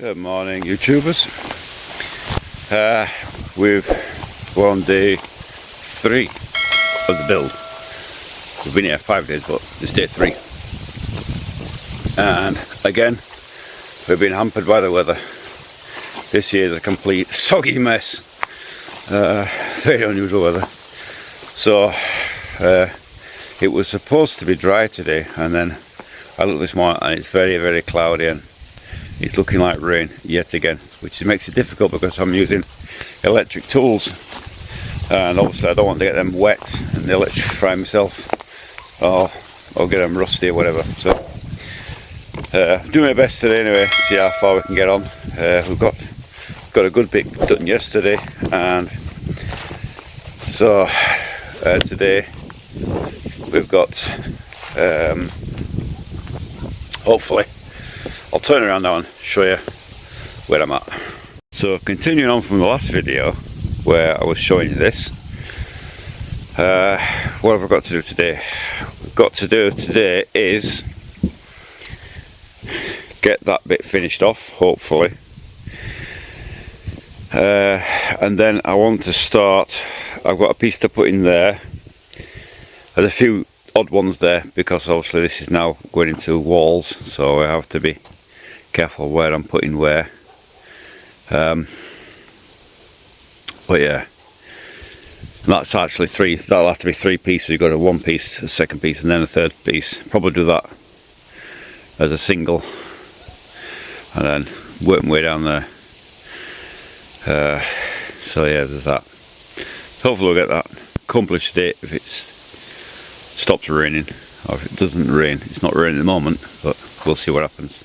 Good morning, YouTubers. We're on day 3 of the build. We've been here 5 days, but it's day 3. And again, we've been hampered by the weather. This year is a complete soggy mess. Very unusual weather. So it was supposed to be dry today, and then I looked this morning and it's very, very cloudy and it's looking like rain yet again, which makes it difficult because I'm using electric tools and obviously I don't want to get them wet and electrify myself or get them rusty or whatever. So doing my best today anyway, see how far we can get on. We've got a good bit done yesterday, and so today we've got hopefully I'll turn around now and show you where I'm at. So continuing on from the last video where I was showing you this, what have I got to do today? What I've got to do today is get that bit finished off, hopefully, and then I want to start. I've got a piece to put in there. There's a few odd ones there because obviously this is now going into walls, so I have to be careful where I'm putting where. But yeah, and that's actually 3. That'll have to be 3 pieces. You've got a 1 piece, a 2nd piece, and then a 3rd piece. Probably do that as a single, and then work my way down there. So yeah, there's that. Hopefully we'll get that accomplished today if it stops raining, or if it doesn't rain. It's not raining at the moment, but we'll see what happens.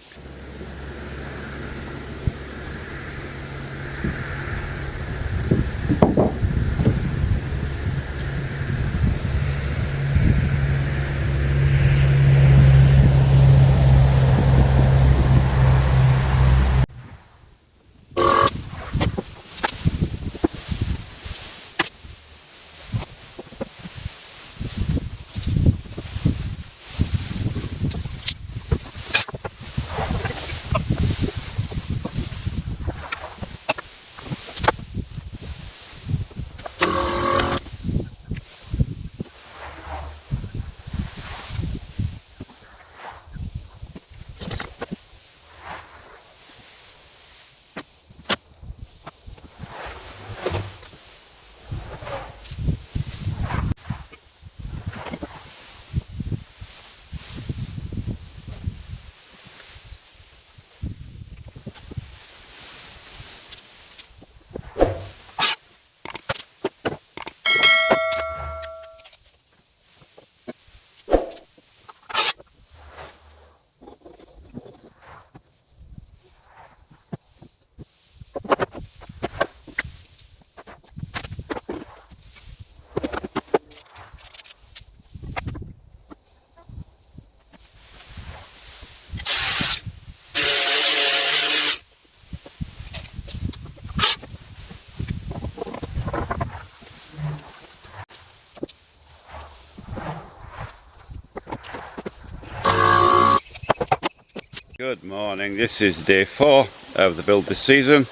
Good morning, this is day 4 of the build this season,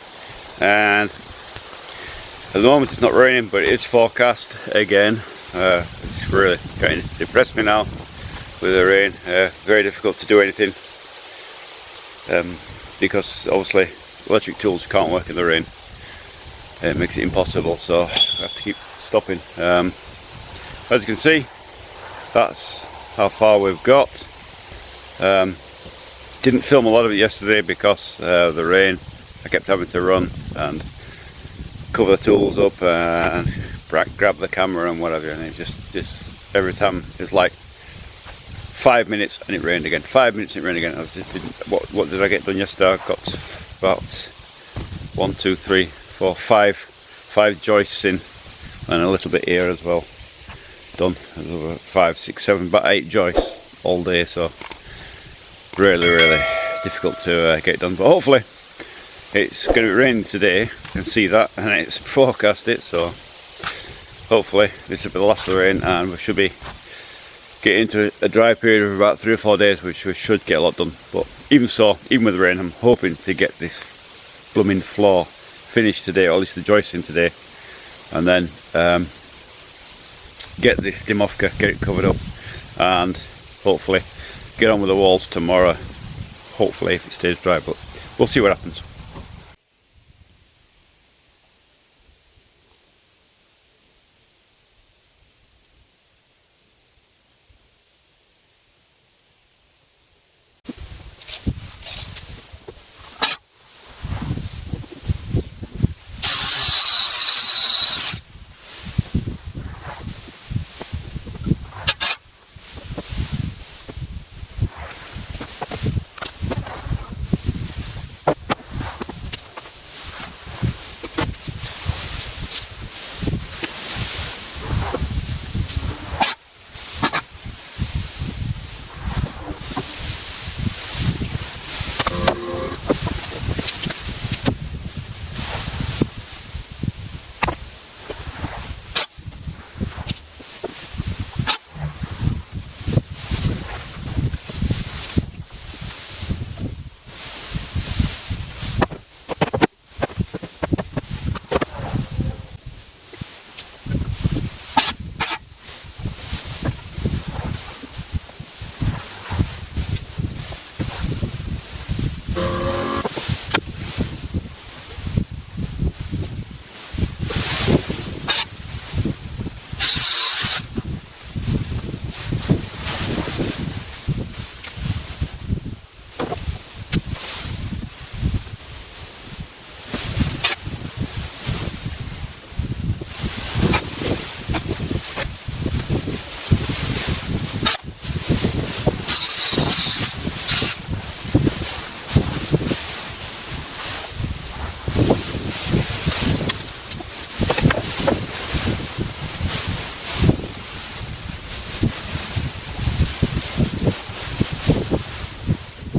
and at the moment it's not raining, but it is forecast again. It's really kind of depressed me now with the rain. Very difficult to do anything because obviously electric tools can't work in the rain. It makes it impossible, so I have to keep stopping. As you can see, that's how far we've got. Didn't film a lot of it yesterday because of the rain. I kept having to run and cover the tools up and grab the camera and whatever, and it just every time it's like 5 minutes and it rained again, 5 minutes and it rained again. I just didn't. What did I get done yesterday? I got about 1, 2, 3, 4, 5 joists in, and a little bit here as well. Done. 5, 6, 7, about 8 joists all day. So really difficult to get done, but hopefully it's going to be raining today. You can see that, and it's forecast it, so hopefully this will be the last of the rain and we should be getting into a dry period of about 3 or 4 days, which we should get a lot done. But even so, even with the rain, I'm hoping to get this blooming floor finished today, or at least the joisting today, and then get this Dimovka, get it covered up, and hopefully get on with the walls tomorrow, hopefully, if it stays dry, but we'll see what happens.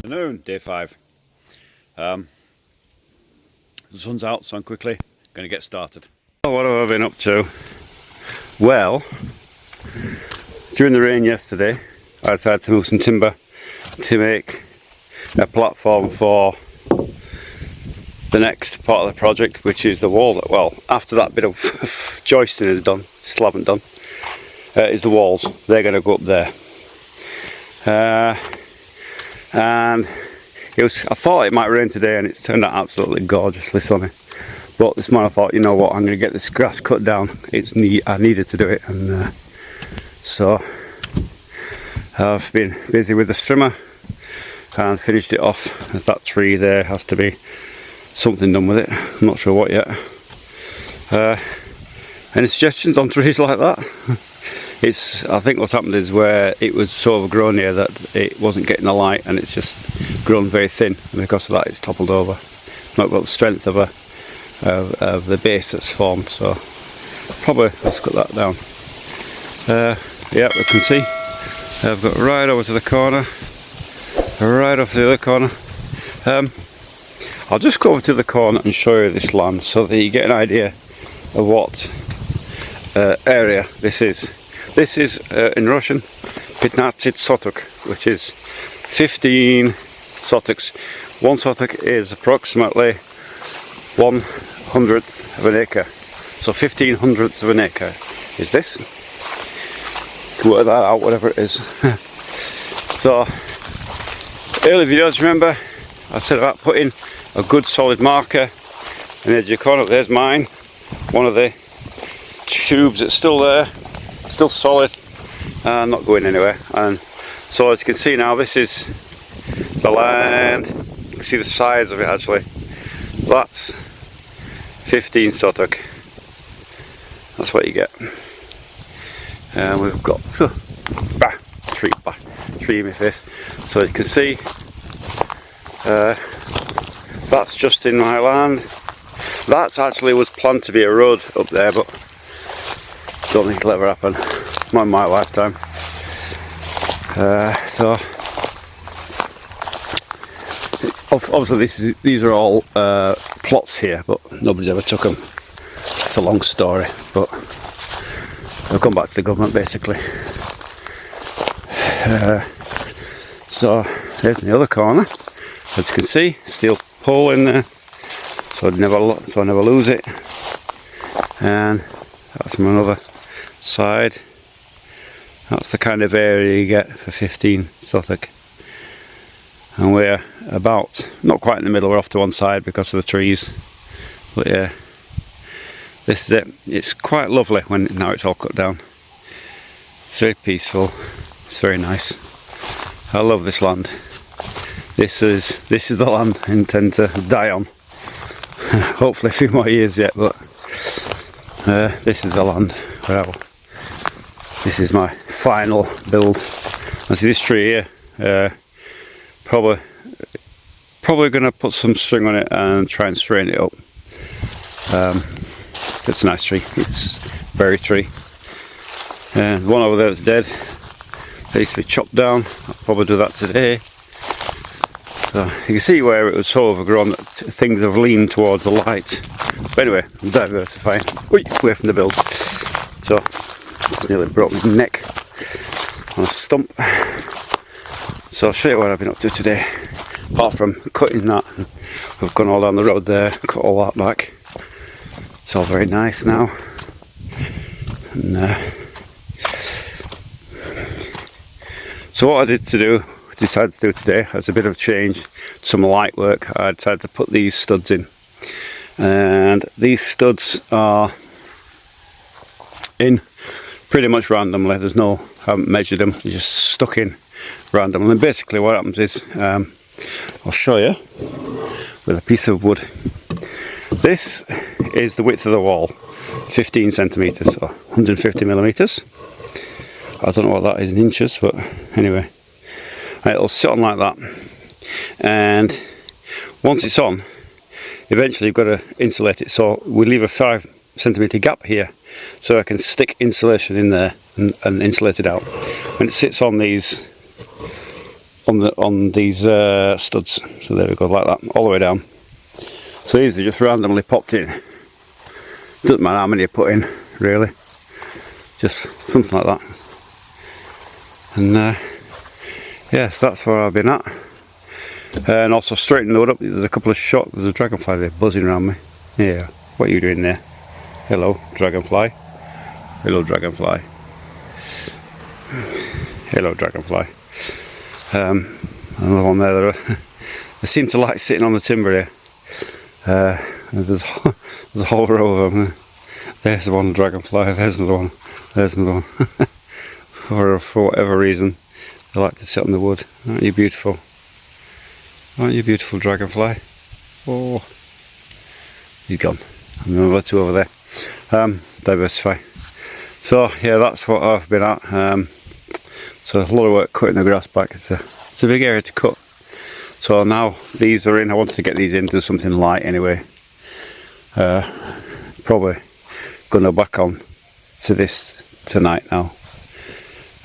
Afternoon, day 5. The sun's out, so I'm quickly going to get started. Oh, what have I been up to? Well, during the rain yesterday, I decided to move some timber to make a platform for the next part of the project, which is the wall. Well, after that bit of joisting is done, still haven't done, is the walls. They're going to go up there. And I thought it might rain today, and it's turned out absolutely gorgeously sunny. But this morning I thought, you know what, I'm going to get this grass cut down. I needed to do it, and so I've been busy with the strimmer and finished it off. That tree there has to be something done with it. I'm not sure what yet. Any suggestions on trees like that? I think what's happened is where it was so overgrown here that it wasn't getting the light, and it's just grown very thin, and because of that it's toppled over. It's not got the strength of the base that's formed, so probably let's cut that down. Yeah, we can see I've got right over to the corner, right off the other corner. I'll just go over to the corner and show you this land so that you get an idea of what area this is. This is in Russian 15 sotok, which is 15 sotoks. One sotok is approximately 1/100th of an acre. So 15/100ths of an acre is this. You can work that out, whatever it is. So, early videos, remember, I said about putting a good solid marker in the edge of the corner. There's mine. One of the tubes that's still there. Still solid, not going anywhere. And so as you can see now, this is the land. You can see the sides of it actually. That's 15 sotok. That's what you get. And we've got tree in my face. So you can see that's just in my land. That's actually was planned to be a road up there, but don't think it'll ever happen. Not in my lifetime. So obviously these are all plots here, but nobody ever took them. It's a long story, but they've gone back to the government basically. So there's the other corner. As you can see, steel pole in there. so I never lose it. And that's from another side. That's the kind of area you get for 15 Suffolk. And we're about, not quite in the middle, we're off to one side because of the trees. But yeah, this is it. It's quite lovely when now it's all cut down. It's very peaceful. It's very nice. I love this land. This is the land I intend to die on. Hopefully a few more years yet, but this is the land where this is my final build. I see this tree here. Probably going to put some string on it and try and straighten it up. It's a nice tree. It's a berry tree. And one over there that's dead. They used to be chopped down. I'll probably do that today. So you can see where it was so overgrown that things have leaned towards the light. But anyway, I'm diversifying. Away from the build. So just nearly broke my neck on a stump. So I'll show you what I've been up to today. Apart from cutting that, we've gone all down the road there, cut all that back. It's all very nice now. And so what I decided to do today as a bit of change, some light work. I decided to put these studs in, and these studs are in pretty much randomly. I haven't measured them, they're just stuck in randomly. And basically what happens is, I'll show you with a piece of wood. This is the width of the wall, 15 centimeters, or 150 millimeters. I don't know what that is in inches, but anyway, it'll sit on like that. And once it's on, eventually you've got to insulate it. So we leave a 5 centimeter gap here, so I can stick insulation in there and insulate it out. When it sits on these studs, so there we go, like that, all the way down. So these are just randomly popped in. Doesn't matter how many you put in, really. Just something like that. And yes, that's where I've been at. And also straighten the wood up. There's a couple of shots. There's a dragonfly there buzzing around me. Yeah, what are you doing there? Hello, dragonfly. Hello, dragonfly. Hello, dragonfly. Another one there. They seem to like sitting on the timber here. There's a whole row of them. There's one dragonfly. There's another one. There's another one. For whatever reason, they like to sit on the wood. Aren't you beautiful? Aren't you beautiful, dragonfly? Oh, he's gone. And another two over there. Diversify. So yeah, that's what I've been at. So a lot of work cutting the grass back. It's a big area to cut. So now these are in. I wanted to get these in, do something light anyway. Probably gonna back on to this tonight now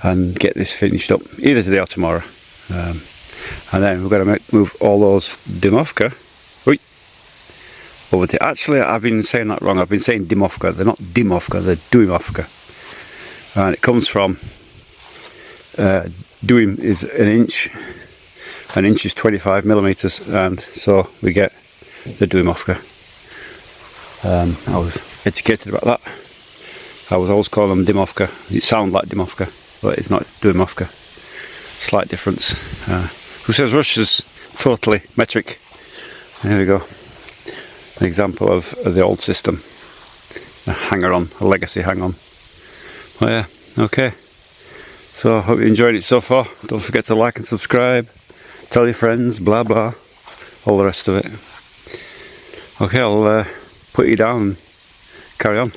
and get this finished up either today or tomorrow. And then we're going to move all those Dimovka over to, actually I've been saying that wrong. I've been saying Dimovka. They're not Dimovka, they're Duimovka. And it comes from Duim is an inch is 25 millimeters, and so we get the Duimovka. I was educated about that. I was always calling them Dimovka. It sounds like Dimovka, but it's not Duimovka. Slight difference. Who says Russia's totally metric? There we go. An example of the old system. A hanger-on, a legacy hang-on. Well, yeah, okay. So I hope you're enjoying it so far. Don't forget to like and subscribe. Tell your friends, blah blah. All the rest of it. Okay, I'll put you down and carry on.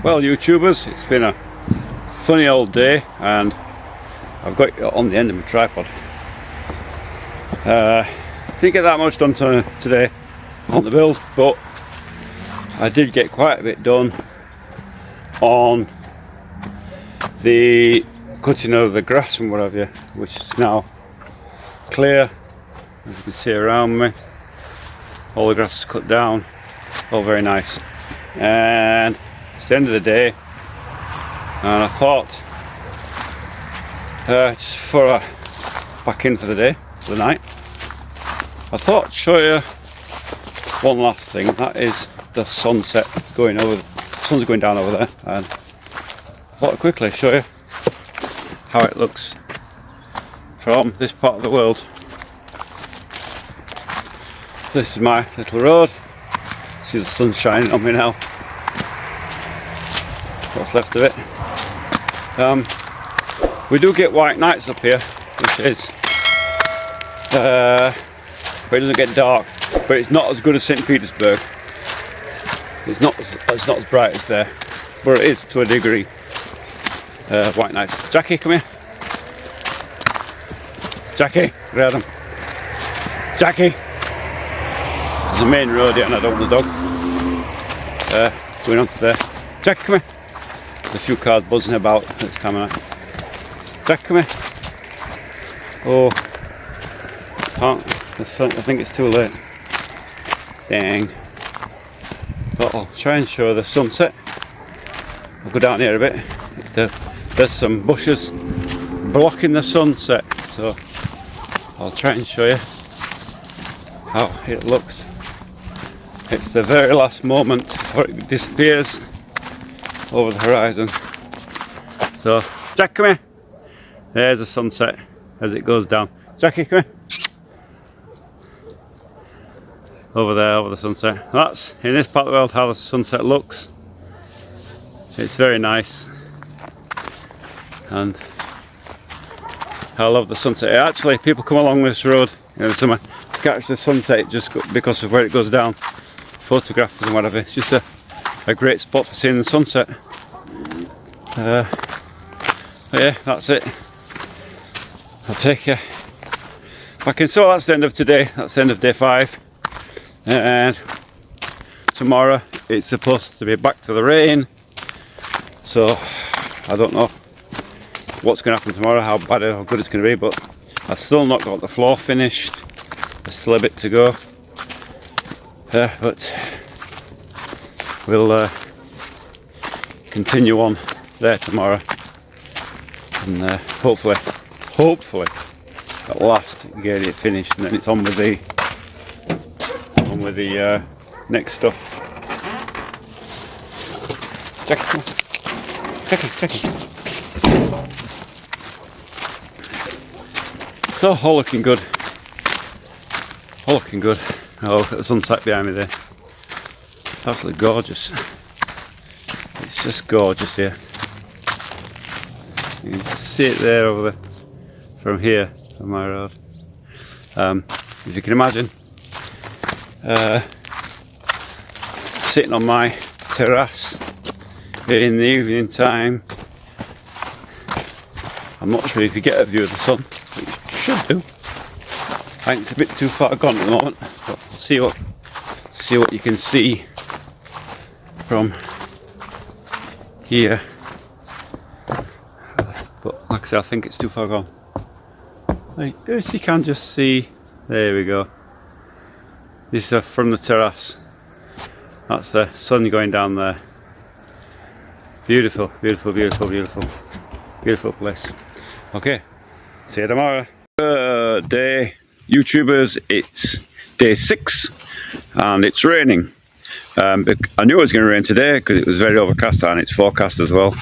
Well, YouTubers, it's been a funny old day, and I've got it on the end of my tripod. Didn't get that much done today on the build, but I did get quite a bit done on the cutting of the grass and what have you, which is now clear, as you can see around me. All the grass is cut down, all very nice, and it's the end of the day, and I thought just before I back in for the day, for the night, I thought I'd show you one last thing. That is the sunset going over, the sun's going down over there, and I thought I'd quickly show you how it looks from this part of the world. This is my little road. See the sun shining on me now. What's left of it. We do get white nights up here, which is but it doesn't get dark. But it's not as good as St. Petersburg. It's not as bright as there, but it is to a degree. White nights. Jackie, come here. Jackie, grab him. Jackie. There's a main road here, and I don't want the dog going on to there. Jackie, come here. There's a few cars buzzing about at this time of night. Jackie, come here. Oh, can't. The sun, I think it's too late. Dang. But I'll try and show the sunset. I'll go down here a bit. There's some bushes blocking the sunset, so I'll try and show you how it looks. It's the very last moment before it disappears over the horizon. So, Jack, come here. There's the sunset as it goes down. Jackie, come here. Over there, over the sunset. That's, in this part of the world, how the sunset looks. It's very nice. And I love the sunset. Actually, people come along this road in the summer to catch the sunset just because of where it goes down. Photographers and whatever. It's just a great spot for seeing the sunset. But yeah, that's it. I'll take you back in. So that's the end of today. That's the end of day 5. And tomorrow it's supposed to be back to the rain. So I don't know what's going to happen tomorrow, how bad or how good it's going to be, but I've still not got the floor finished. There's still a bit to go. But we'll continue on there tomorrow, and hopefully at last get it finished, and then it's on with the next stuff. Jackie, come on. Jackie. So all looking good. Oh, look at the sunset behind me there. Absolutely gorgeous. It's just gorgeous here. You can see it there over there, from here, from my road. If you can imagine, sitting on my terrace in the evening time. I'm not sure if you get a view of the sun, but you should do. I think it's a bit too far gone at the moment, but see what you can see from here. But like I say, I think it's too far gone. Like this, you can just see. There we go. This is from the terrace. That's the sun going down there. Beautiful, beautiful, beautiful, beautiful, beautiful place. Okay, see you tomorrow. Good day, YouTubers. It's day 6 and it's raining. I knew it was going to rain today because it was very overcast and it's forecast as well.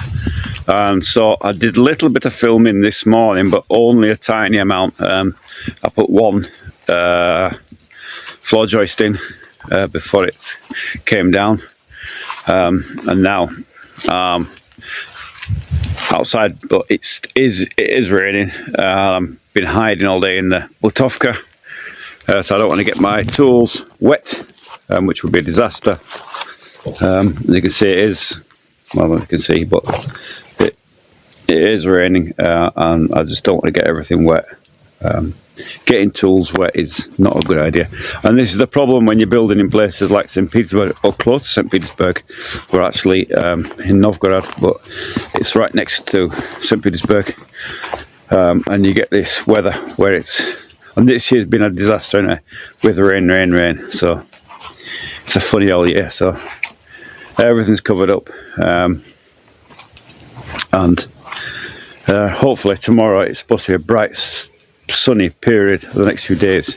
So I did a little bit of filming this morning, but only a tiny amount. I put one floor joist in before it came down, and now outside, but it is raining. I've been hiding all day in the Butovka, so I don't want to get my tools wet, which would be a disaster. As you can see, it is well, you can see, but it is raining, and I just don't want to get everything wet. Getting tools wet is not a good idea, and this is the problem when you're building in places like St. Petersburg or close to St. Petersburg. We're actually in Novgorod, but it's right next to St. Petersburg, and you get this weather where and this year's been a disaster, anyway, with rain, so it's a funny old year. So everything's covered up, and hopefully tomorrow it's supposed to be a bright, sunny period for the next few days,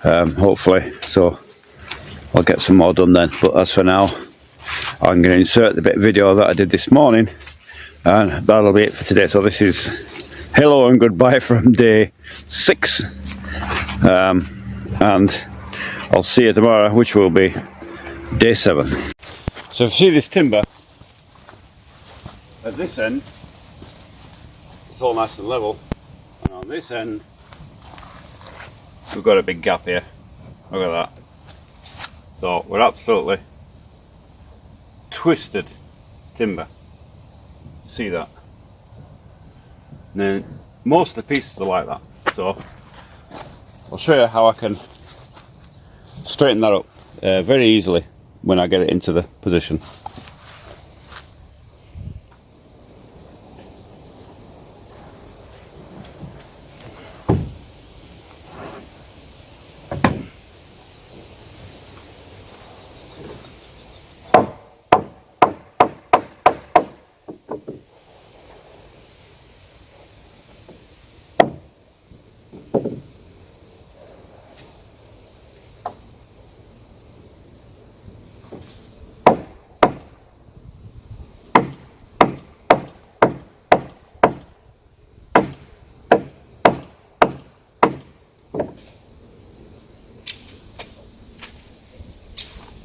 hopefully, so I'll get some more done then. But as for now, I'm going to insert the bit of video that I did this morning, and that'll be it for today. So this is hello and goodbye from day 6, and I'll see you tomorrow, which will be day 7. So if you see this timber at this end, it's all nice and level, and on this end we've got a big gap here. Look at that. So we're absolutely twisted timber. See that? Now most of the pieces are like that, so I'll show you how I can straighten that up very easily when I get it into the position.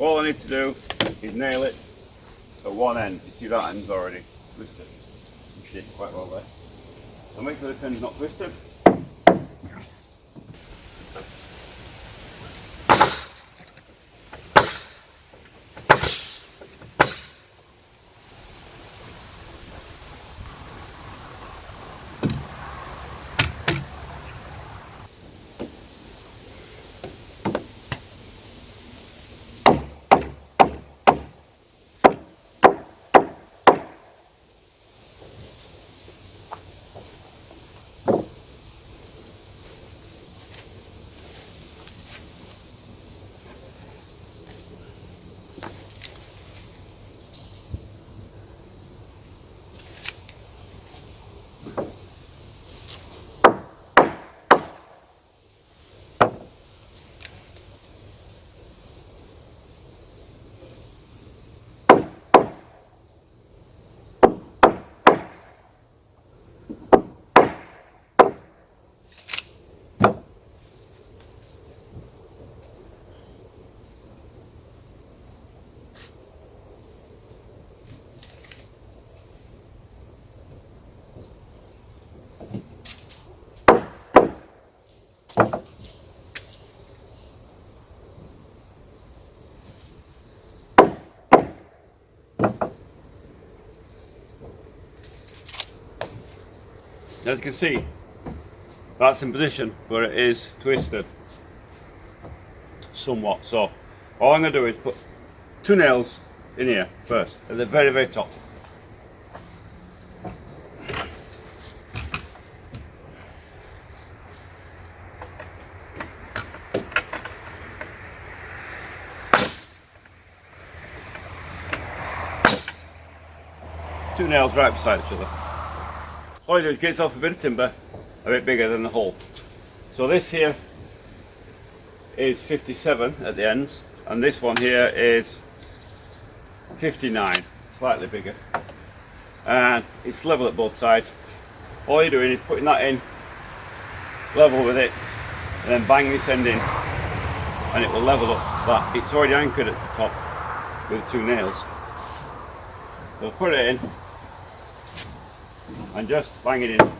All I need to do is nail it at one end. You see that end's already twisted. You see it quite well there. So make sure this end's not twisted. As you can see, that's in position, but it is twisted somewhat. So all I'm going to do is put 2 nails in here first, at the very, very top. Two nails right beside each other. All you do is get yourself a bit of timber a bit bigger than the hole. So this here is 57 at the ends, and this one here is 59, slightly bigger, and it's level at both sides. All you're doing is putting that in level with it, and then bang this end in, and it will level up that. It's already anchored at the top with 2 nails. So put it in and just bang it in.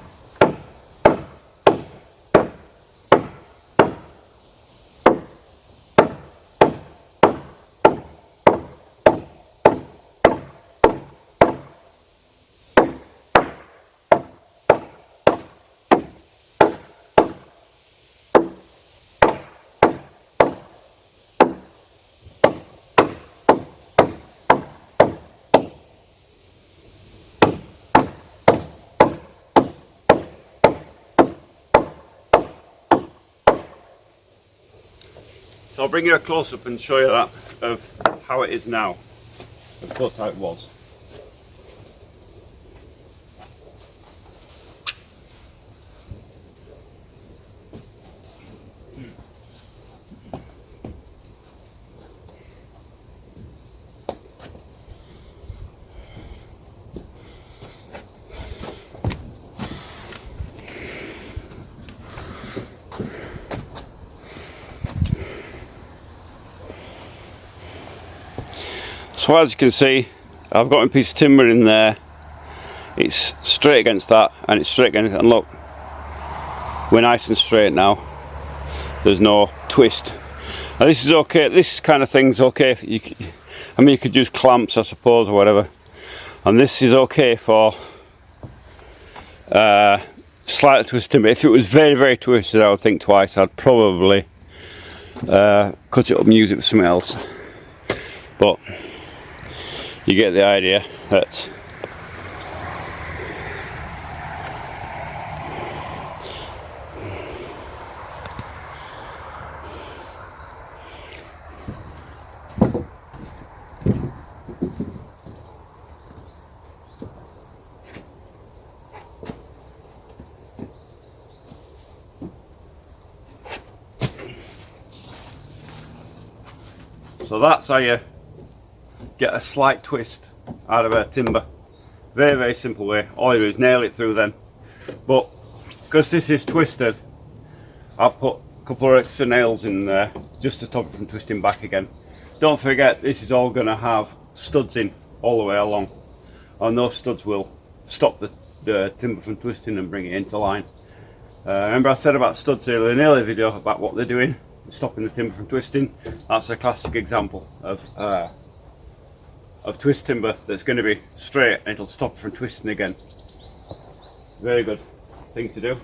So I'll bring you a close up and show you that of how it is now, of course how it was. So as you can see, I've got a piece of timber in there. It's straight against that, and it's straight against it, and look, we're nice and straight now. There's no twist. Now this is okay, this kind of thing's okay. I mean, you could use clamps, I suppose, or whatever. And this is okay for slightly twisted timber. If it was very, very twisted, I would think twice. I'd probably cut it up and use it for something else. But you get the idea that so that's how you get a slight twist out of a timber. Very, very simple way. All you do is nail it through then. But because this is twisted, I'll put a couple of extra nails in there just to stop it from twisting back again. Don't forget, this is all going to have studs in all the way along, and those studs will stop the timber from twisting and bring it into line. Remember I said about studs earlier in the earlier video about what they're doing, stopping the timber from twisting. That's a classic example of twist timber that's going to be straight, and it'll stop from twisting again. Very good thing to do.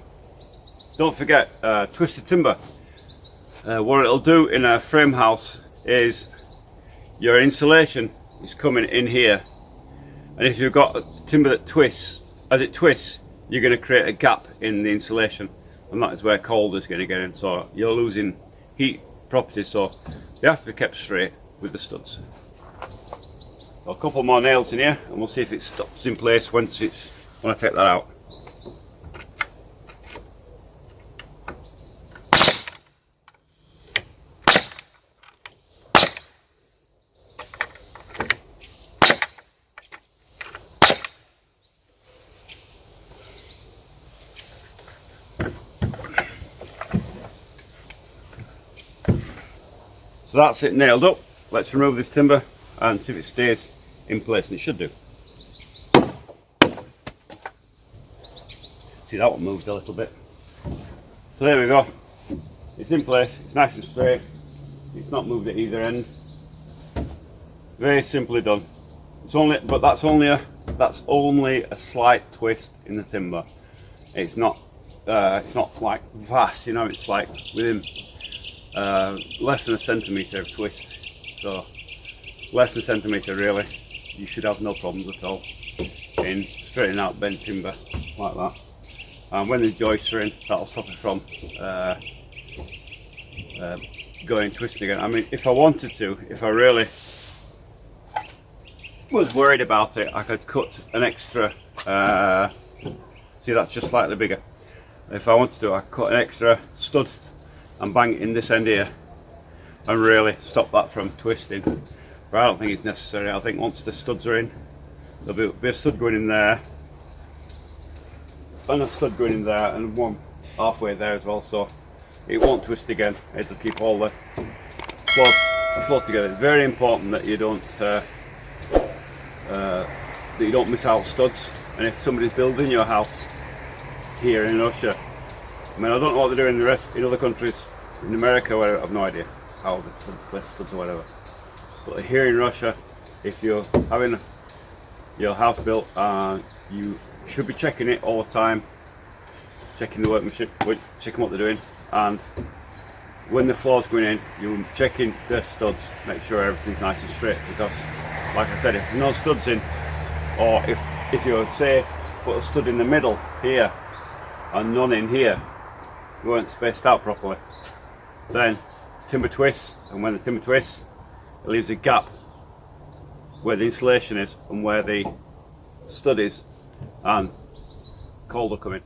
Don't forget, twisted timber, what it'll do in a frame house is your insulation is coming in here, and if you've got a timber that twists, as it twists, you're going to create a gap in the insulation, and that is where cold is going to get in, so you're losing heat properties, so they have to be kept straight with the studs. So a couple more nails in here, and we'll see if it stops in place when I take that out. So that's it nailed up. Let's remove this timber and see if it stays in place, and it should do. See, that one moved a little bit. So there we go. It's in place, it's nice and straight. It's not moved at either end. Very simply done. But that's only a slight twist in the timber. It's not like vast, you know, it's like within less than a centimetre of twist. So less than a centimetre really. You should have no problems at all in straightening out bent timber like that. And when the joists are in, that'll stop it from going twisting again. I mean, if I wanted to, if I really was worried about it, I could cut an extra, see, that's just slightly bigger. If I wanted to, I could cut an extra stud and bang it in this end here and really stop that from twisting. But I don't think it's necessary. I think once the studs are in, there'll be a stud going in there, and a stud going in there, and one halfway there as well, so it won't twist again. It'll keep all the floor together. It's very important that you don't miss out studs. And if somebody's building your house here in Russia, I mean, I don't know what they're doing in other countries, in America, where I have no idea how they place studs or whatever. But here in Russia, if you're having your house built, you should be checking it all the time, checking the workmanship, checking what they're doing, and when the floor's going in, you're checking the studs, make sure everything's nice and straight, because like I said, if there's no studs in, or if you say put a stud in the middle here and none in here, you weren't spaced out properly, then timber twists, and when the timber twists, it leaves a gap where the insulation is and where the stud is, and cold will come in.